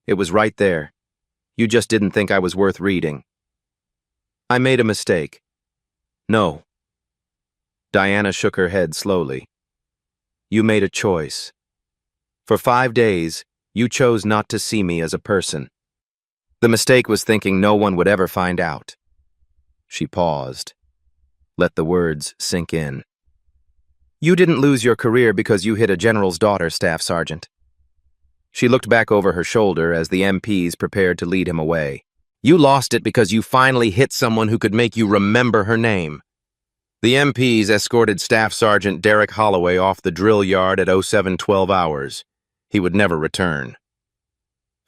It was right there. You just didn't think I was worth reading. I made a mistake." "No." Diana shook her head slowly. "You made a choice. For 5 days, you chose not to see me as a person. The mistake was thinking no one would ever find out." She paused. Let the words sink in. "You didn't lose your career because you hit a general's daughter, Staff Sergeant." She looked back over her shoulder as the MPs prepared to lead him away. "You lost it because you finally hit someone who could make you remember her name." The MPs escorted Staff Sergeant Derek Holloway off the drill yard at 07:12 hours. He would never return.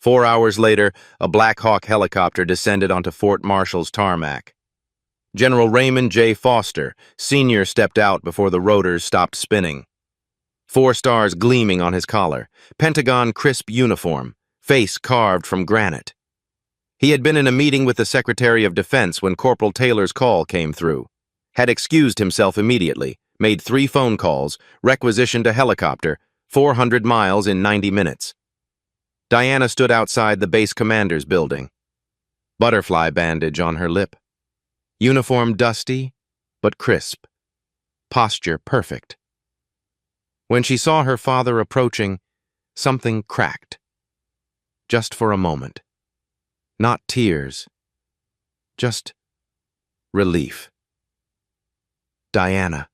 4 hours later, a Black Hawk helicopter descended onto Fort Marshall's tarmac. General Raymond J. Foster, Sr. stepped out before the rotors stopped spinning. 4 stars gleaming on his collar, Pentagon crisp uniform, face carved from granite. He had been in a meeting with the Secretary of Defense when Corporal Taylor's call came through, had excused himself immediately, made 3 phone calls, requisitioned a helicopter, 400 miles in 90 minutes. Diana stood outside the base commander's building, butterfly bandage on her lip. Uniform dusty, but crisp. Posture perfect. When she saw her father approaching, something cracked. Just for a moment. Not tears. Just relief. Diana.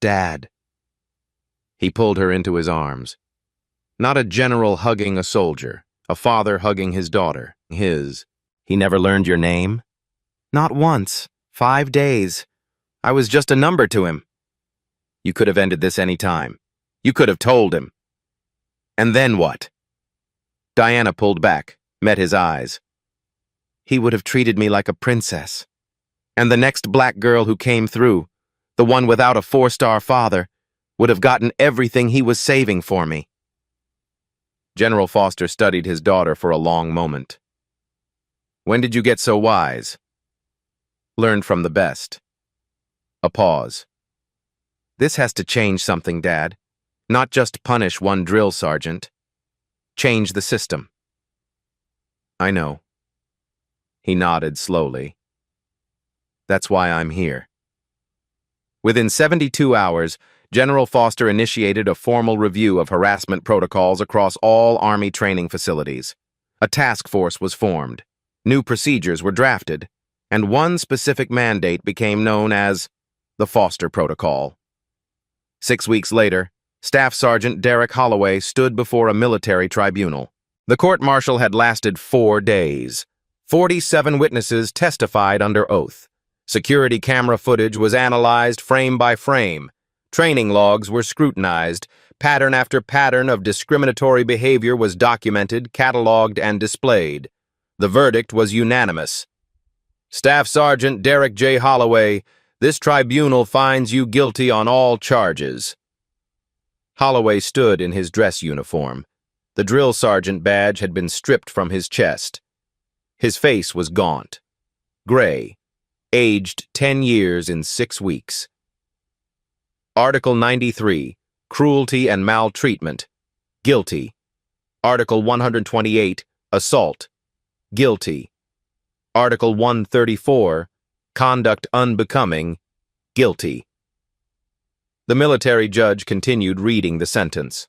Dad. He pulled her into his arms. Not a general hugging a soldier, a father hugging his daughter. His. He never learned your name? Not once. 5 days. I was just a number to him. You could have ended this any time. You could have told him. And then what? Diana pulled back, met his eyes. He would have treated me like a princess. And the next black girl who came through, the one without a 4-star father, would have gotten everything he was saving for me. General Foster studied his daughter for a long moment. When did you get so wise? Learned from the best. A pause. This has to change something, Dad. Not just punish one drill sergeant. Change the system. I know. He nodded slowly. That's why I'm here. Within 72 hours, General Foster initiated a formal review of harassment protocols across all Army training facilities. A task force was formed. New procedures were drafted. And one specific mandate became known as the Foster Protocol. 6 weeks later, Staff Sergeant Derek Holloway stood before a military tribunal. The court-martial had lasted 4 days. 47 witnesses testified under oath. Security camera footage was analyzed frame by frame. Training logs were scrutinized. Pattern after pattern of discriminatory behavior was documented, cataloged, and displayed. The verdict was unanimous. Staff Sergeant Derek J. Holloway, this tribunal finds you guilty on all charges. Holloway stood in his dress uniform. The drill sergeant badge had been stripped from his chest. His face was gaunt, gray, aged 10 years in 6 weeks. Article 93, Cruelty and Maltreatment, guilty. Article 128, Assault, guilty. Article 134, Conduct Unbecoming, guilty. The military judge continued reading the sentence.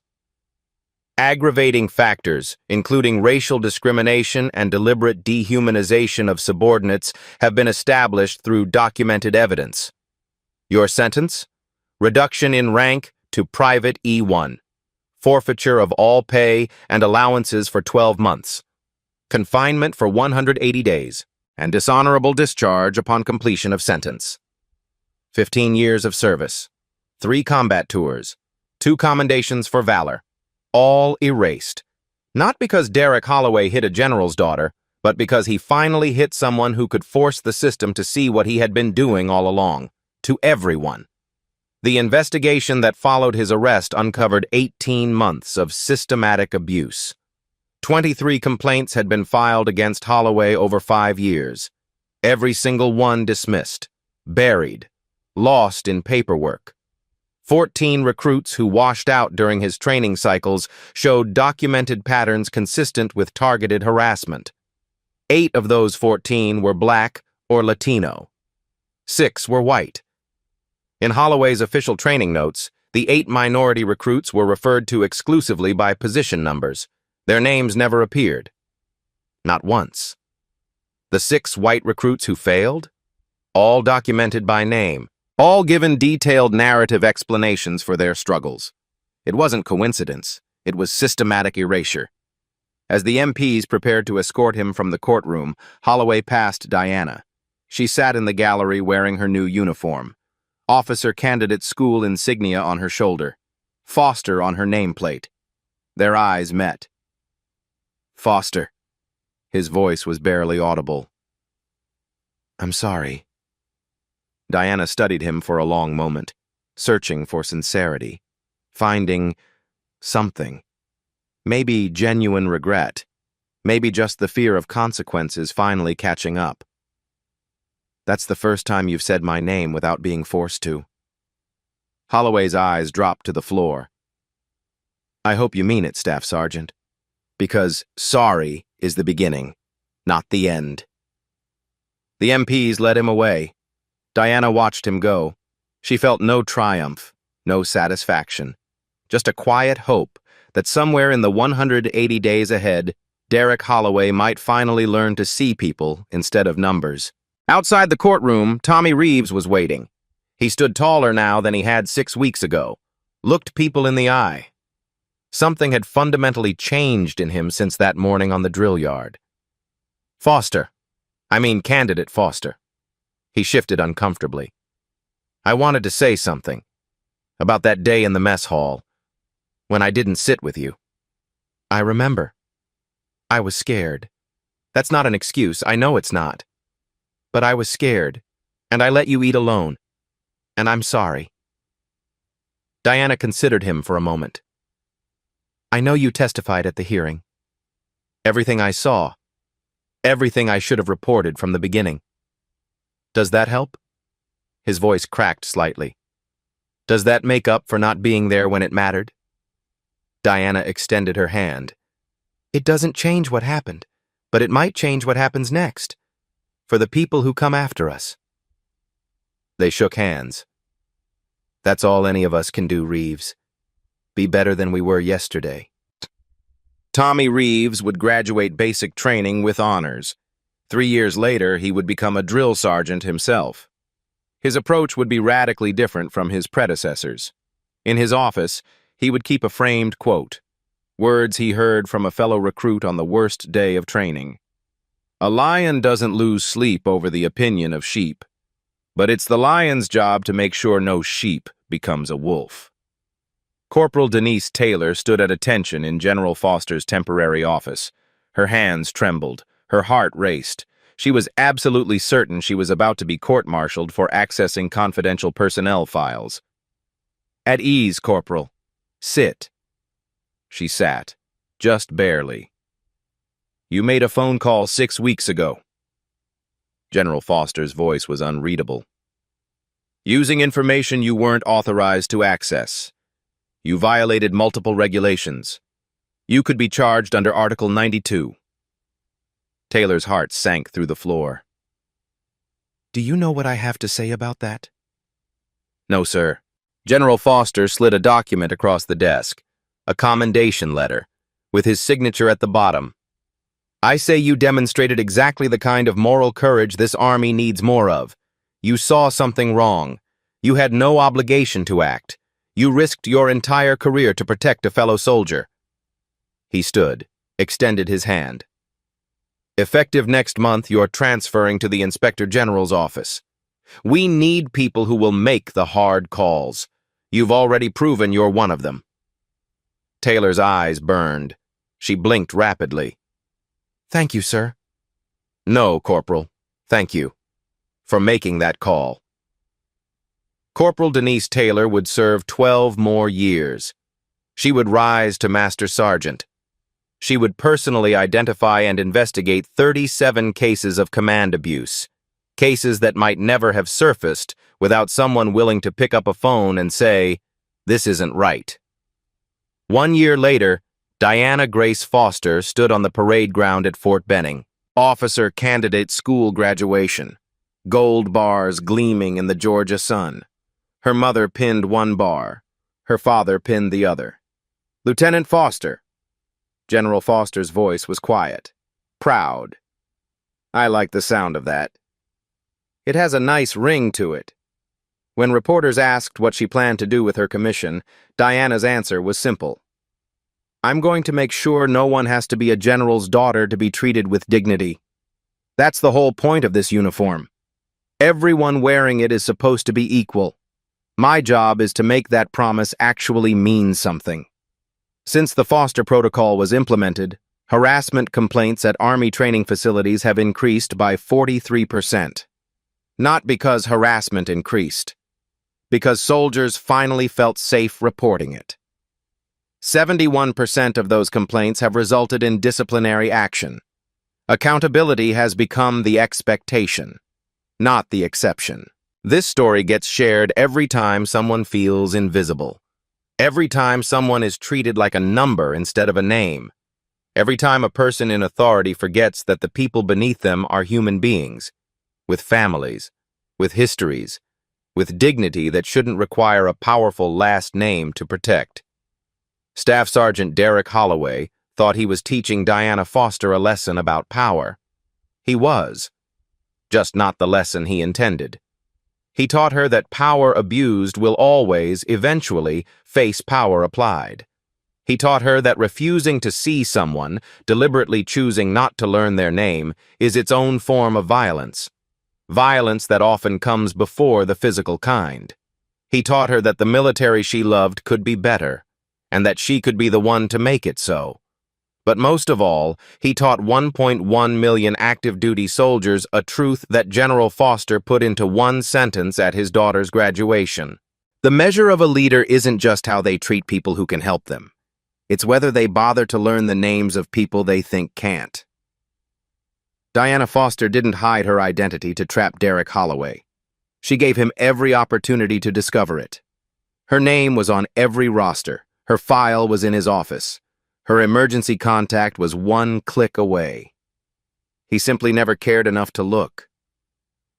Aggravating factors, including racial discrimination and deliberate dehumanization of subordinates, have been established through documented evidence. Your sentence? Reduction in rank to Private E1. Forfeiture of all pay and allowances for 12 months. Confinement for 180 days. And dishonorable discharge upon completion of sentence. 15 years of service, 3 combat tours, 2 commendations for valor, all erased. Not because Derek Holloway hit a general's daughter, but because he finally hit someone who could force the system to see what he had been doing all along, to everyone. The investigation that followed his arrest uncovered 18 months of systematic abuse. 23 complaints had been filed against Holloway over 5 years. Every single one dismissed, buried, lost in paperwork. 14 recruits who washed out during his training cycles showed documented patterns consistent with targeted harassment. 8 of those 14 were black or Latino. 6 were white. In Holloway's official training notes, the 8 minority recruits were referred to exclusively by position numbers. Their names never appeared. Not once. The 6 white recruits who failed? All documented by name, all given detailed narrative explanations for their struggles. It wasn't coincidence. It was systematic erasure. As the MPs prepared to escort him from the courtroom, Holloway passed Diana. She sat in the gallery wearing her new uniform. Officer candidate school insignia on her shoulder. Foster on her nameplate. Their eyes met. Foster. His voice was barely audible. I'm sorry. Diana studied him for a long moment, searching for sincerity, finding something. Maybe genuine regret. Maybe just the fear of consequences finally catching up. That's the first time you've said my name without being forced to. Holloway's eyes dropped to the floor. I hope you mean it, Staff Sergeant. Because sorry is the beginning, not the end. The MPs led him away. Diana watched him go. She felt no triumph, no satisfaction. Just a quiet hope that somewhere in the 180 days ahead, Derek Holloway might finally learn to see people instead of numbers. Outside the courtroom, Tommy Reeves was waiting. He stood taller now than he had 6 weeks ago, looked people in the eye. Something had fundamentally changed in him since that morning on the drill yard. Candidate Foster. He shifted uncomfortably. I wanted to say something about that day in the mess hall when I didn't sit with you. I remember. I was scared. That's not an excuse, I know it's not. But I was scared, and I let you eat alone. And I'm sorry. Diana considered him for a moment. I know you testified at the hearing. Everything I saw. Everything I should have reported from the beginning. Does that help? His voice cracked slightly. Does that make up for not being there when it mattered? Diana extended her hand. It doesn't change what happened, but it might change what happens next. For the people who come after us. They shook hands. That's all any of us can do, Reeves. Be better than we were yesterday. Tommy Reeves would graduate basic training with honors. 3 years later, he would become a drill sergeant himself. His approach would be radically different from his predecessors. In his office, he would keep a framed quote, words he heard from a fellow recruit on the worst day of training. A lion doesn't lose sleep over the opinion of sheep, but it's the lion's job to make sure no sheep becomes a wolf. Corporal Denise Taylor stood at attention in General Foster's temporary office. Her hands trembled. Her heart raced. She was absolutely certain she was about to be court-martialed for accessing confidential personnel files. At ease, Corporal. Sit. She sat, just barely. You made a phone call 6 weeks ago. General Foster's voice was unreadable. Using information you weren't authorized to access. You violated multiple regulations. You could be charged under Article 92. Taylor's heart sank through the floor. Do you know what I have to say about that? No, sir. General Foster slid a document across the desk, a commendation letter, with his signature at the bottom. I say you demonstrated exactly the kind of moral courage this army needs more of. You saw something wrong. You had no obligation to act. You risked your entire career to protect a fellow soldier. He stood, extended his hand. Effective next month, you're transferring to the Inspector General's office. We need people who will make the hard calls. You've already proven you're one of them. Taylor's eyes burned. She blinked rapidly. Thank you, sir. No, Corporal. Thank you for making that call. Corporal Denise Taylor would serve 12 more years. She would rise to Master Sergeant. She would personally identify and investigate 37 cases of command abuse, cases that might never have surfaced without someone willing to pick up a phone and say, "This isn't right." 1 year later, Diana Grace Foster stood on the parade ground at Fort Benning, officer candidate school graduation, gold bars gleaming in the Georgia sun. Her mother pinned one bar, her father pinned the other. Lieutenant Foster. General Foster's voice was quiet, proud. I like the sound of that. It has a nice ring to it. When reporters asked what she planned to do with her commission, Diana's answer was simple. I'm going to make sure no one has to be a general's daughter to be treated with dignity. That's the whole point of this uniform. Everyone wearing it is supposed to be equal. My job is to make that promise actually mean something. Since the Foster Protocol was implemented, harassment complaints at Army training facilities have increased by 43%. Not because harassment increased, because soldiers finally felt safe reporting it. 71% of those complaints have resulted in disciplinary action. Accountability has become the expectation, not the exception. This story gets shared every time someone feels invisible. Every time someone is treated like a number instead of a name. Every time a person in authority forgets that the people beneath them are human beings, with families, with histories, with dignity that shouldn't require a powerful last name to protect. Staff Sergeant Derek Holloway thought he was teaching Diana Foster a lesson about power. He was, just not the lesson he intended. He taught her that power abused will always, eventually, face power applied. He taught her that refusing to see someone, deliberately choosing not to learn their name, is its own form of violence. Violence that often comes before the physical kind. He taught her that the military she loved could be better, and that she could be the one to make it so. But most of all, he taught 1.1 million active-duty soldiers a truth that General Foster put into one sentence at his daughter's graduation. The measure of a leader isn't just how they treat people who can help them. It's whether they bother to learn the names of people they think can't. Diana Foster didn't hide her identity to trap Derek Holloway. She gave him every opportunity to discover it. Her name was on every roster. Her file was in his office. Her emergency contact was one click away. He simply never cared enough to look.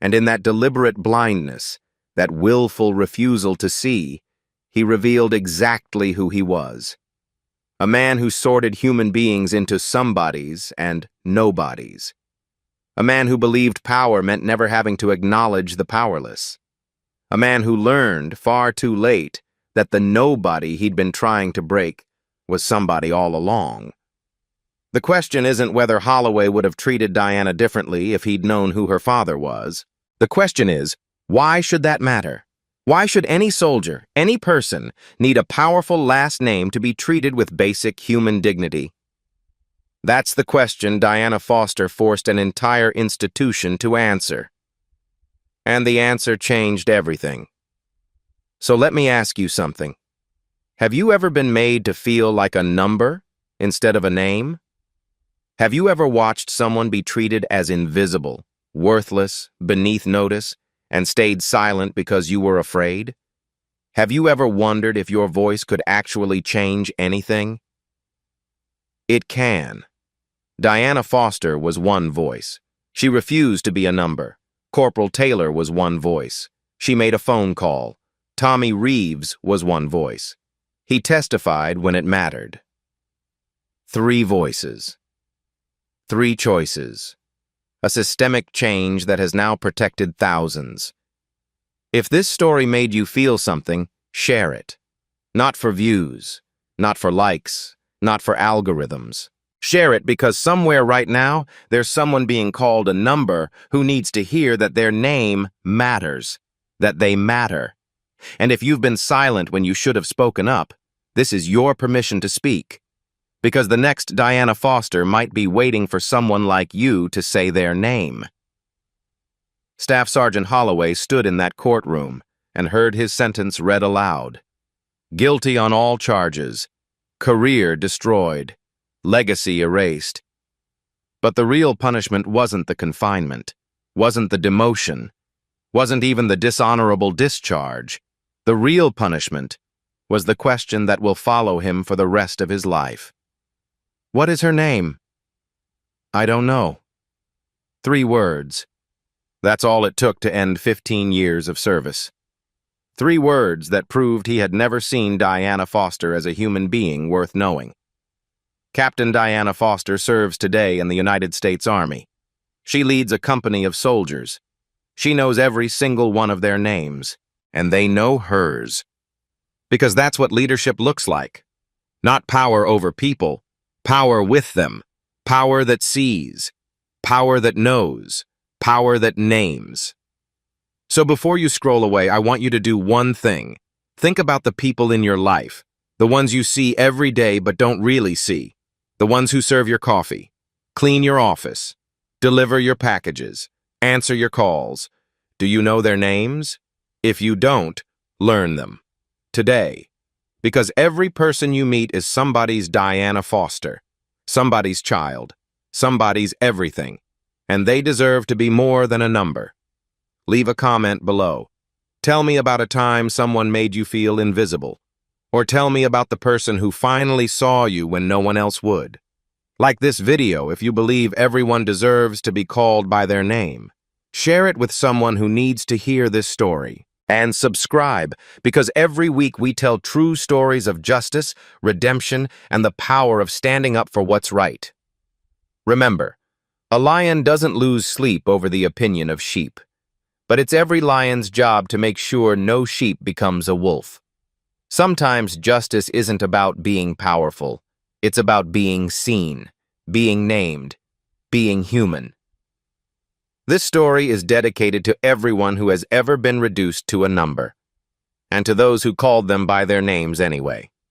And in that deliberate blindness, that willful refusal to see, he revealed exactly who he was. A man who sorted human beings into somebodies and nobodies. A man who believed power meant never having to acknowledge the powerless. A man who learned, far too late, that the nobody he'd been trying to break was somebody all along. The question isn't whether Holloway would have treated Diana differently if he'd known who her father was. The question is, why should that matter? Why should any soldier, any person, need a powerful last name to be treated with basic human dignity? That's the question Diana Foster forced an entire institution to answer. And the answer changed everything. So let me ask you something. Have you ever been made to feel like a number instead of a name? Have you ever watched someone be treated as invisible, worthless, beneath notice, and stayed silent because you were afraid? Have you ever wondered if your voice could actually change anything? It can. Diana Foster was one voice. She refused to be a number. Corporal Taylor was one voice. She made a phone call. Tommy Reeves was one voice. He testified when it mattered. 3 voices. 3 choices. A systemic change that has now protected thousands. If this story made you feel something, share it. Not for views, not for likes, not for algorithms. Share it because somewhere right now, there's someone being called a number who needs to hear that their name matters, that they matter. And if you've been silent when you should have spoken up, this is your permission to speak. Because the next Diana Foster might be waiting for someone like you to say their name. Staff Sergeant Holloway stood in that courtroom and heard his sentence read aloud. Guilty on all charges. Career destroyed. Legacy erased. But the real punishment wasn't the confinement, wasn't the demotion, wasn't even the dishonorable discharge. The real punishment was the question that will follow him for the rest of his life. What is her name? I don't know. 3 words. That's all it took to end 15 years of service. 3 words that proved he had never seen Diana Foster as a human being worth knowing. Captain Diana Foster serves today in the United States Army. She leads a company of soldiers. She knows every single one of their names, and they know hers. Because that's what leadership looks like. Not power over people, power with them, power that sees, power that knows, power that names. So before you scroll away, I want you to do one thing. Think about the people in your life, the ones you see every day but don't really see. The ones who serve your coffee, clean your office, deliver your packages, answer your calls, Do you know their names? If you don't, learn them. Today. Because every person you meet is somebody's Diana Foster, somebody's child, somebody's everything, and they deserve to be more than a number. Leave a comment below. Tell me about a time someone made you feel invisible, or tell me about the person who finally saw you when no one else would. Like this video if you believe everyone deserves to be called by their name. Share it with someone who needs to hear this story. And subscribe, because every week we tell true stories of justice, redemption, and the power of standing up for what's right. Remember, a lion doesn't lose sleep over the opinion of sheep, but it's every lion's job to make sure no sheep becomes a wolf. Sometimes justice isn't about being powerful. It's about being seen, being named, being human. This story is dedicated to everyone who has ever been reduced to a number, and to those who called them by their names anyway.